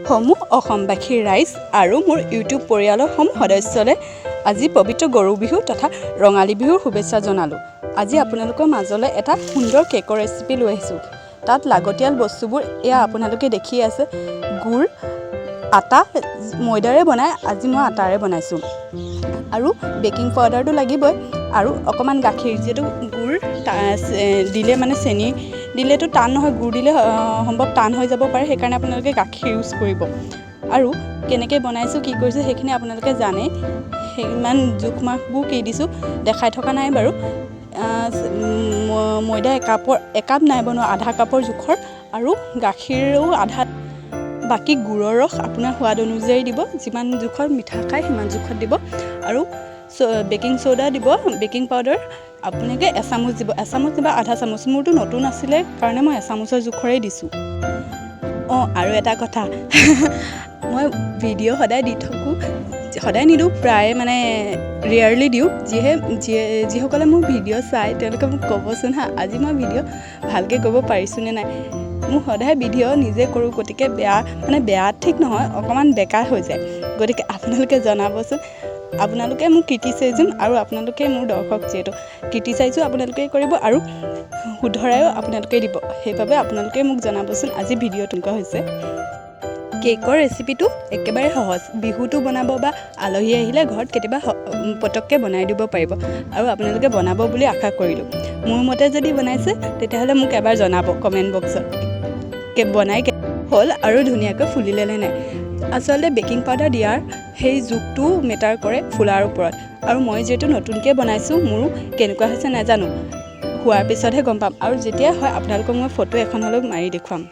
সমূহ অসমবাসীৰ ৰাইজ আৰু মোৰ ইউটিউব পৰিয়ালৰ সমূহ সদস্যলৈ আজি পবিত্ৰ গৰু বিহু তথা ৰঙালী বিহুৰ শুভেচ্ছা জনালোঁ। আজি আপোনালোকৰ মাজলৈ এটা সুন্দৰ কেকৰ ৰেচিপি লৈ আহিছোঁ। তাত লাগতিয়াল বস্তুবোৰ এয়া আপোনালোকে দেখি আছে। গুড়, আটা, ময়দাৰে বনাই, আজি মই আটাৰে বনাইছোঁ। আৰু বেকিং পাউডাৰটো লাগিবই আৰু অকণমান গাখীৰ, যিহেতু গুড় দিলে মানে চেনি দিলেতো টান নহয়, গুড় দিলে সম্ভৱ টান হৈ যাব পাৰে, সেইকাৰণে আপোনালোকে গাখীৰ ইউজ কৰিব। আৰু কেনেকৈ বনাইছোঁ কি কৰিছোঁ সেইখিনি আপোনালোকে জানেই। সিমান জোখ মাখবোৰ কি দিছোঁ দেখাই থকা নাই বাৰু। ময়দা একাপ নাই বনোৱা, আধা কাপৰ জোখৰ, আৰু গাখীৰো আধা। বাকী গুড়ৰ ৰস আপোনাৰ সোৱাদ অনুযায়ী দিব, যিমান জোখত মিঠা খায় সিমান জোখত দিব। আৰু বেকিং চ'ডা দিব, বেকিং পাউডাৰ আপোনালোকে এচামুচ দিব, এচামুচ বা আধা চামুচ। মোৰতো নতুন আছিলে কাৰণে মই এচামুচৰ জোখৰেই দিছোঁ। আৰু এটা কথা মই ভিডিঅ' সদায় দি থাকোঁ, সদায় নিদিওঁ, প্ৰায় মানে ৰেয়াৰলি দিওঁ। যিসকলে মোৰ ভিডিঅ' চাই তেওঁলোকে মোক ক'বচোন হা, আজি মই ভিডিঅ' ভালকৈ কৰিব পাৰিছোঁ নে নাই। মোৰ সদায় ভিডিঅ' নিজে কৰোঁ, গতিকে বেয়া ঠিক নহয়, অকণমান বেকাৰ হৈ যায়। গতিকে আপোনালোকে জনাবচোন। আপোনালোকে মোক ক্ৰিটিচাইজম, আৰু আপোনালোকে মোৰ দৰ্শক, যিহেতু ক্ৰিটিচাইজো আপোনালোকে কৰিব আৰু শুধৰায়ো আপোনালোকে দিব। সেইবাবে আপোনালোকে মোক জনাবচোন আজি ভিডিঅ' তেনেকুৱা হৈছে। কেকৰ ৰেচিপিটো একেবাৰে সহজ। বিহুটো বনাব বা আলহী আহিলে ঘৰত কেতিয়াবা পটককৈ বনাই দিব পাৰিব, আৰু আপোনালোকে বনাব বুলি আশা কৰিলোঁ। মোৰ মতে যদি বনাইছে তেতিয়াহ'লে মোক এবাৰ জনাব কমেণ্ট বক্সত, বনাই হ'ল আৰু ধুনীয়াকৈ ফুলিলে নে নাই। আচলতে বেকিং পাউডাৰ দিয়াৰ সেই জোখটো মেটাৰ কৰে ফুলাৰ ওপৰত। আৰু মই যিহেতু নতুনকৈ বনাইছোঁ, মোৰো কেনেকুৱা হৈছে নাজানো, হোৱাৰ পিছতহে গম পাম। আৰু যেতিয়া হয় আপোনালোকক মই ফটো এখন হ'লেও মাৰি দেখুৱাম।